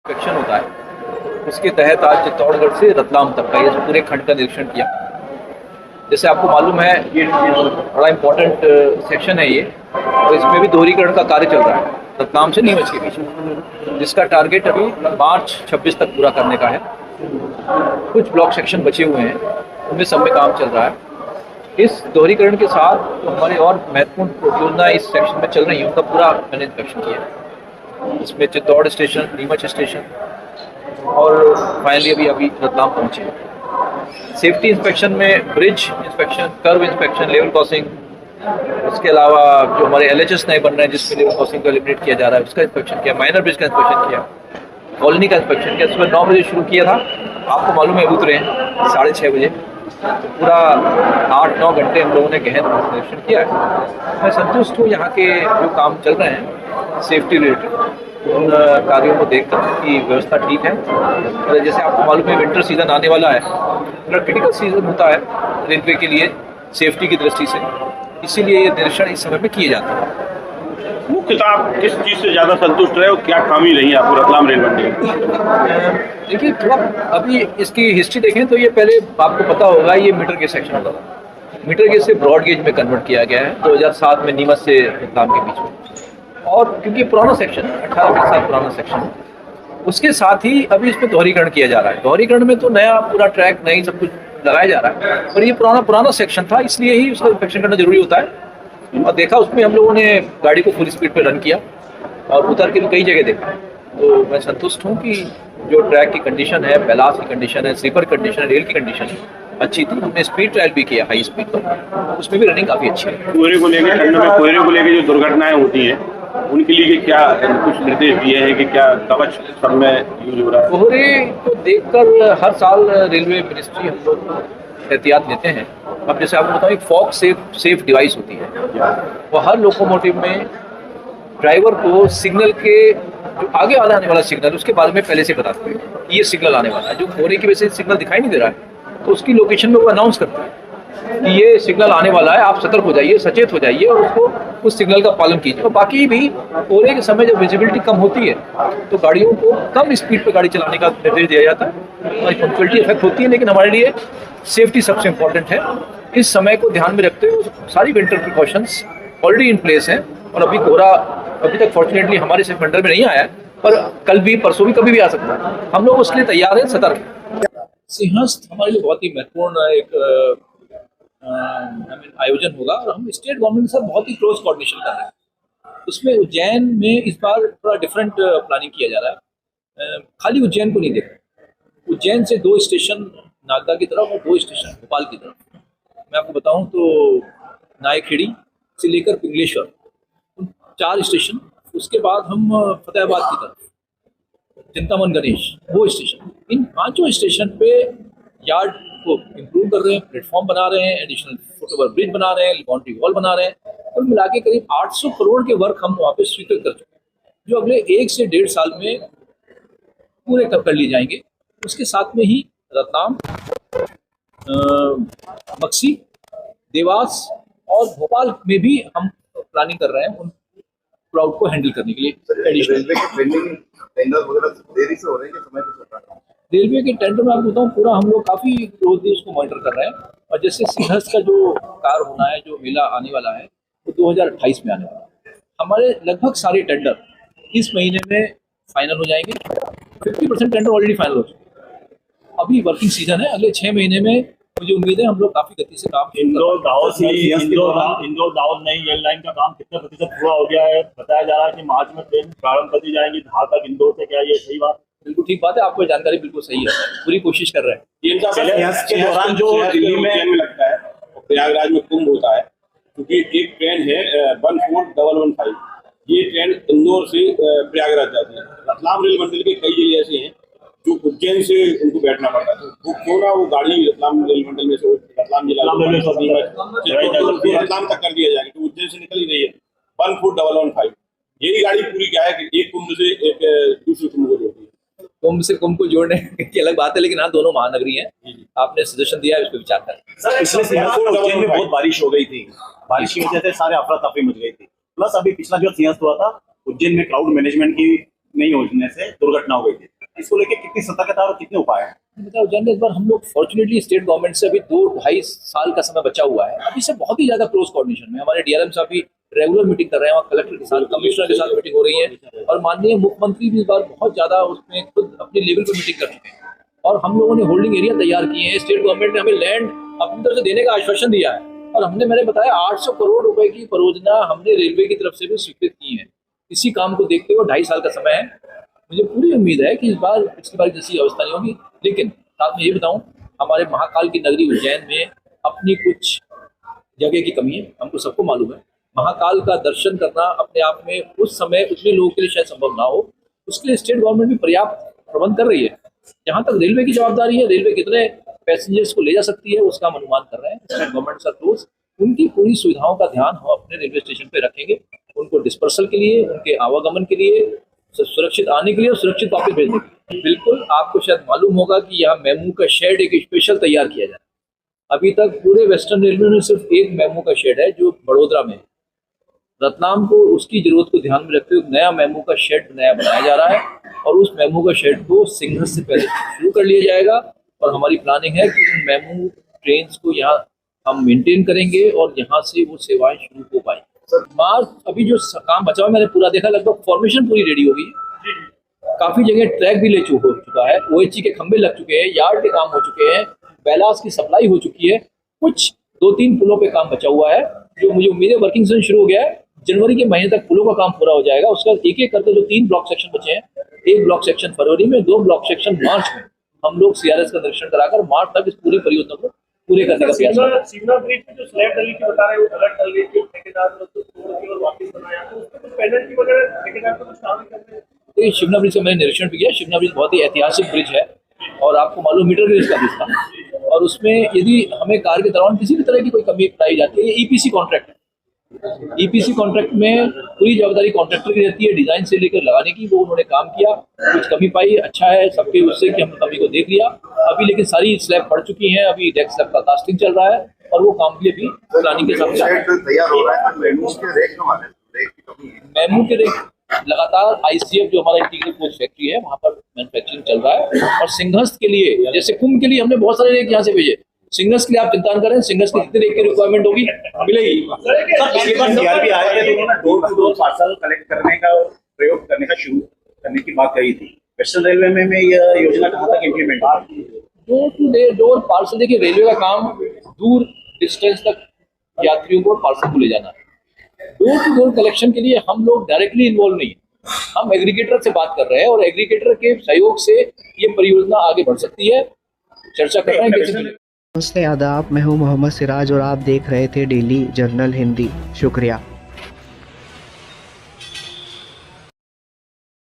Inspection होता है, उसके तहत आज चित्तौड़गढ़ से रतलाम तक का ये पूरे खंड का निरीक्षण किया। जैसे आपको मालूम है ये बड़ा इम्पोर्टेंट सेक्शन है ये, और इसमें भी दोहरीकरण का कार्य चल रहा है रतलाम से नीमच के बीच में, जिसका टारगेट अभी मार्च 26 तक पूरा करने का है। कुछ ब्लॉक सेक्शन बचे हुए हैं, उनमें सब में काम चल रहा है। इस दोहरीकरण के साथ तो हमारे और महत्वपूर्ण परियोजनाएं इस सेक्शन में चल रही हैं, उनका पूरा मैंने इंस्पेक्शन किया। इसमें चित्तौड़ स्टेशन, नीमच स्टेशन और फाइनली अभी रतलाम पहुंचे। सेफ्टी इंस्पेक्शन में bridge inspection, curve inspection, level crossing, उसके अलावा जो हमारे LHS नए बन रहे हैं जिसमें लेवल क्रॉसिंग को एलिमिनेट किया जा रहा है उसका इंस्पेक्शन किया, माइनर ब्रिज का इंस्पेक्शन किया, कॉलोनी का इंस्पेक्शन किया। सुबह 9 बजे शुरू किया था, आपको मालूम है उतरे हैं 6:30 बजे, तो पूरा 8-9 घंटे हम लोगों ने गहन निरीक्षण किया है। मैं संतुष्ट हूँ यहाँ के जो काम चल रहे हैं सेफ्टी रिलेटेड, उन कार्यों को देखकर कि व्यवस्था ठीक है। और जैसे आपको मालूम है विंटर सीजन आने वाला है, थोड़ा क्रिटिकल सीजन होता है रेलवे के लिए सेफ्टी की दृष्टि से, इसीलिए ये निरीक्षण इस समय में किए जाते हैं। मुख्यतः आप किस चीज़ से ज़्यादा संतुष्ट रहे और क्या खामी रही आपको रतलाम रेल मंडी में? देखिए थोड़ा अभी इसकी हिस्ट्री देखें तो ये पहले आपको पता होगा ये मीटर गेज सेक्शन होता था, मीटर गेज से ब्रॉड गेज में कन्वर्ट किया गया है 2007 में नीमच से रतलाम के बीच में। और क्योंकि पुराना सेक्शन 18-20 साल पुराना सेक्शन, उसके साथ ही अभी इसमें दोहरीकरण किया जा रहा है। दोहरीकरण में तो नया पूरा ट्रैक नई सब कुछ लगाया जा रहा है, और ये पुराना सेक्शन था, इसलिए ही उसका इंस्पेक्शन करना जरूरी होता है। और देखा उसमें हम लोगों ने गाड़ी को फुल स्पीड पे रन किया और उतर के भी कई जगह देखा। तो मैं संतुष्ट हूँ कि जो ट्रैक की कंडीशन है, बैलास की कंडीशन है, स्लीपर कंडीशन है, रेल की कंडीशन है अच्छी थी। हमने स्पीड ट्रायल भी किया हाई स्पीड पर, उसमें भी रनिंग काफ़ी अच्छी है। कोहरे को लेकर ठंड में कोहरे को लेकर जो दुर्घटनाएं होती हैं उनके लिए क्या कुछ निर्देश दिए हैं कि क्या कवच सब में यूज हो रहा है? कोहरे को देखकर हर साल रेलवे मिनिस्ट्री हम लोग एहतियात लेते हैं। अब जैसे आपको बताऊँ, एक फॉग सेफ डिवाइस होती है, वो हर लोकोमोटिव में ड्राइवर को सिग्नल के जो आगे आने वाला सिग्नल उसके बारे में पहले से बताते हैं कि ये सिग्नल आने वाला है। जो कोहरे की वजह से सिग्नल दिखाई नहीं दे रहा है तो उसकी लोकेशन में वो अनाउंस करता है कि ये सिग्नल आने वाला है, आप सतर्क हो जाइए, सचेत हो जाइए और उसको उस सिग्नल का पालन कीजिए। और बाकी भी कोहरे के समय जब विजिबिलिटी कम होती है तो गाड़ियों को कम स्पीड पर गाड़ी चलाने का निर्देश दिया जाता है और पंक्चुअलिटी इफेक्ट होती है, लेकिन हमारे लिए सेफ्टी सबसे इम्पोर्टेंट है। इस समय को ध्यान में रखते हुए सारी winter precautions already in place हैं, और अभी कोहरा अभी तक फॉर्चुनेटली हमारे सिर्फ अंडर में नहीं आया है, पर कल भी परसों भी कभी भी आ सकता है। हम लोग उसके लिए तैयार हैं, सतर्क हैं। सिंहस्थ हमारे लिए बहुत ही महत्वपूर्ण एक आयोजन होगा, और हम स्टेट गवर्नमेंट के साथ बहुत ही क्लोज कोऑर्डिनेशन कर रहे हैं। उसमें उज्जैन में इस बार थोड़ा डिफरेंट प्लानिंग किया जा रहा है। खाली उज्जैन को नहीं देखा, उज्जैन से 2 स्टेशन नागदा की तरफ और 2 स्टेशन भोपाल की तरफ। मैं आपको बताऊं तो नायखेड़ी से लेकर पिंगलेश्वर 4 स्टेशन, उसके बाद हम फतेहाबाद की तरफ चिंतामन गणेश वो स्टेशन, इन 5 स्टेशन पे यार्ड को इम्प्रूव कर रहे हैं, प्लेटफॉर्म बना रहे हैं, एडिशनल फुटओवर ब्रिज बना रहे हैं, बाउंड्री वॉल बना रहे हैं। कुल मिला के करीब 800 करोड़ के वर्क हम वहाँ पे स्वीकृत कर चुके हैं, जो अगले 1 से 1.5 साल में पूरे कर लिए जाएंगे। उसके साथ में ही रतलाम, बक्सी, देवास और भोपाल में भी हम प्लानिंग कर रहे हैं उन क्राउड को हैंडल करने के लिए। रेलवे के पेंडिंग टेंडर वगैरह देरी से हो रहे हैं कि समय पे चल रहा है? रेलवे के टेंडर में आपको बताऊँ पूरा हम लोग काफ़ी क्लोजली उसको मॉनिटर कर रहे हैं। और जैसे सिंहस्थ का जो कार्य होना है, जो मेला आने वाला है, वो 2028 में आने वाला है। हमारे लगभग सारे टेंडर इस महीने में फाइनल हो जाएंगे। 50% टेंडर ऑलरेडी फाइनल हो चुके हैं। अभी वर्किंग सीजन है, अगले 6 महीने में मुझे उम्मीद है हम लोग काफ़ी गति से काम इंदौर दाहोद नई रेल लाइन का काम कितने प्रतिशत पूरा हो गया है? बताया जा रहा है कि मार्च में ट्रेन प्रारंभ कर दी जाएगी धार तक इंदौर से, क्या ये सही बात? बिल्कुल ठीक बात है, आपको जानकारी बिल्कुल सही है, पूरी कोशिश कर रहे हैं। के दौरान जो दिल्ली में लगता है और प्रयागराज में कुंभ होता है, क्योंकि एक ट्रेन है 14115, ये ट्रेन इंदौर से प्रयागराज जाती है। रतलाम रेल मंडल के कई जिले ऐसे हैं जो उज्जैन से उनको बैठना पड़ता है, तो वो क्यों ना वो गाड़ी रतलाम रेल मंडल में से रतलाम जिला रतलाम तक कर दिया जाएगा, तो उज्जैन से निकल ही रही है 14115। यही गाड़ी पूरी क्या है कि एक कुंभ से एक दूसरे कुंभ को जोड़ती है। कुंभ से कुंभ को जोड़ने की अलग बात है, लेकिन हाँ दोनों महानगरी हैं। आपने सजेशन दिया है, उस पर विचार करें। सर, पिछले सिंहस्थ उज्जैन में बहुत बारिश हो गई थी, बारिश की वजह से सारे अफरा तफरी मच गई थी। प्लस अभी पिछला जो सिंहस्थ हुआ था उज्जैन में क्राउड मैनेजमेंट की नहीं होने से दुर्घटना हो गई थी। इसको लेकर कितनी सतर्कता और कितने उपाय हैं? मतलब जनरल इस बार हम लोग फॉर्चुनेटली स्टेट गवर्नमेंट से अभी 2-2.5 साल का समय बचा हुआ है, अभी से बहुत ही ज्यादा क्लोज कोऑर्डिनेशन में हमारे डीआरएम साहब भी रेगुलर मीटिंग कर रहे हैं, वहाँ कलेक्टर के साथ, कमिश्नर के साथ मीटिंग हो रही है, और माननीय मुख्यमंत्री भी इस बार बहुत ज्यादा उसमें खुद अपने लेवल पर मीटिंग कर चुके हैं, और हम लोगों ने होल्डिंग एरिया तैयार किए हैं। स्टेट गवर्नमेंट ने हमें लैंड अपनी तरफ से देने का आश्वासन दिया है, और हमने मैंने बताया 800 करोड़ रुपए की परियोजना हमने रेलवे की तरफ से भी स्वीकृत की है। इसी काम को देखते हुए 2.5 साल का समय है, मुझे पूरी उम्मीद है कि इस बार पिछली बार जैसी अवस्था नहीं होगी। लेकिन साथ में ये बताऊं, हमारे महाकाल की नगरी उज्जैन में अपनी कुछ जगह की कमी है, हमको सबको मालूम है। महाकाल का दर्शन करना अपने आप में उस समय उतने लोगों के लिए शायद संभव ना हो, उसके लिए स्टेट गवर्नमेंट भी पर्याप्त प्रबंध कर रही है। जहाँ तक रेलवे की जवाबदारी है, रेलवे कितने पैसेंजर्स को ले जा सकती है उसका हम अनुमान कर रहे हैं। स्टेट गवर्नमेंट के साथ क्लोज, उनकी पूरी सुविधाओं का ध्यान हम अपने रेलवे स्टेशन पे रखेंगे, उनको डिस्पर्सल के लिए, उनके आवागमन के लिए, सुरक्षित आने के लिए और सुरक्षित वापस भेजने के लिए। बिल्कुल, आपको शायद मालूम होगा कि यहाँ मेमू का शेड एक स्पेशल तैयार किया जाए। अभी तक पूरे वेस्टर्न रेलवे में सिर्फ एक मेमू का शेड है जो बड़ोदरा में है। रतलाम को उसकी जरूरत को ध्यान में रखते हुए नया मेमू का शेड नया बनाया जा रहा है, और उस मेमू का शेड को सिंघस से पहले शुरू कर लिया जाएगा, और हमारी प्लानिंग है कि उन मेमू ट्रेन को यहाँ हम मेंटेन करेंगे और यहाँ से वो सेवाएं शुरू हो पाएंगी। मार्च अभी जो काम बचा हुआ मैंने पूरा देखा, लगभग फॉर्मेशन पूरी रेडी हो गई है, काफी जगह ट्रैक भी हो चुका है, OHG के खंभे लग चुके हैं, यार्ड के काम हो चुके हैं, बैलास की सप्लाई हो चुकी है, कुछ 2-3 पुलों पे काम बचा हुआ है जो मुझे उम्मीद है वर्किंग सेशन शुरू हो गया है, जनवरी के महीने तक पुलों का काम पूरा हो जाएगा। उसका एक एक करके जो 3 ब्लॉक सेक्शन बचे हैं, एक ब्लॉक सेक्शन फरवरी में, 2 ब्लॉक सेक्शन मार्च में, हम लोग CRS का निरीक्षण कराकर मार्च तक इस पूरी परियोजना को पूरे करने का प्रयास करेंगे। शिमला ब्रिज पे जो स्लैब डली की बता रहे हैं वो गलत डल गई थी, ठेकेदार ने उसको तोड़ के और वापस बनाया, तो उसमें कुछ पेनल्टी वगैरह ठेकेदार को कुछ कार्रवाई करते हैं? देखिए, शिमला ब्रिज का मैंने निरीक्षण भी किया। शिमला ब्रिज बहुत ही ऐतिहासिक ब्रिज है, और आपको मालूम मीटर गेज का ब्रिज था, और उसमें यदि हमें कार्य के दौरान किसी भी तरह की कोई कमी पाई जाती है, ये EPC कॉन्ट्रैक्ट है। EPC कॉन्ट्रैक्ट में पूरी जवाबदारी कॉन्ट्रैक्टर की रहती है, डिजाइन से लेकर लगाने की। वो उन्होंने काम किया, कुछ कमी पाई, अच्छा है सबके उससे कि हमने कमी को देख लिया। अभी लेकिन सारी स्लैब पड़ चुकी हैं, अभी डेक स्लैब का कास्टिंग चल रहा है, और वो काम के लिए भी प्लानिंग के साथ तैयार हो रहा है, मेमू के रेक हमारे रेक की कमी है। मेमू के रेक लगातार ICF जो हमारा इंटीग्रेटेड कोच फैक्ट्री है वहाँ पर मैन्युफैक्चरिंग चल रहा है, और सिंघस्त के लिए, जैसे कुंभ के लिए हमने बहुत सारे रेक यहाँ से भेजे, सिंघस्त के लिए आप चिंता न करें, सिंघस्त की जितने रेक की रिक्वायरमेंट होगी मिलेगी। पिछली बार CRP आए थे तो उन्होंने door to door parcel collect करने का प्रयोग करने का शुरू करने की बात कही थी। वेस्टर्न रेलवे में यह योजना कहाँ तक इम्प्लीमेंट होगी? डोर टू डोर पार्सल, देखिए रेलवे का काम दूर डिस्टेंस तक यात्रियों को पार्सल को ले जाना है। डोर टू डोर कलेक्शन के लिए हम लोग डायरेक्टली इन्वॉल्व नहीं है, हम एग्रीगेटर से बात कर रहे हैं, और एग्रीगेटर के सहयोग से ये परियोजना आगे बढ़ सकती है। चर्चा कर रहे हैं कैसे। नमस्ते, आदाब, मैं हूं मोहम्मद सिराज और आप देख रहे थे डेली जर्नल हिंदी। शुक्रिया।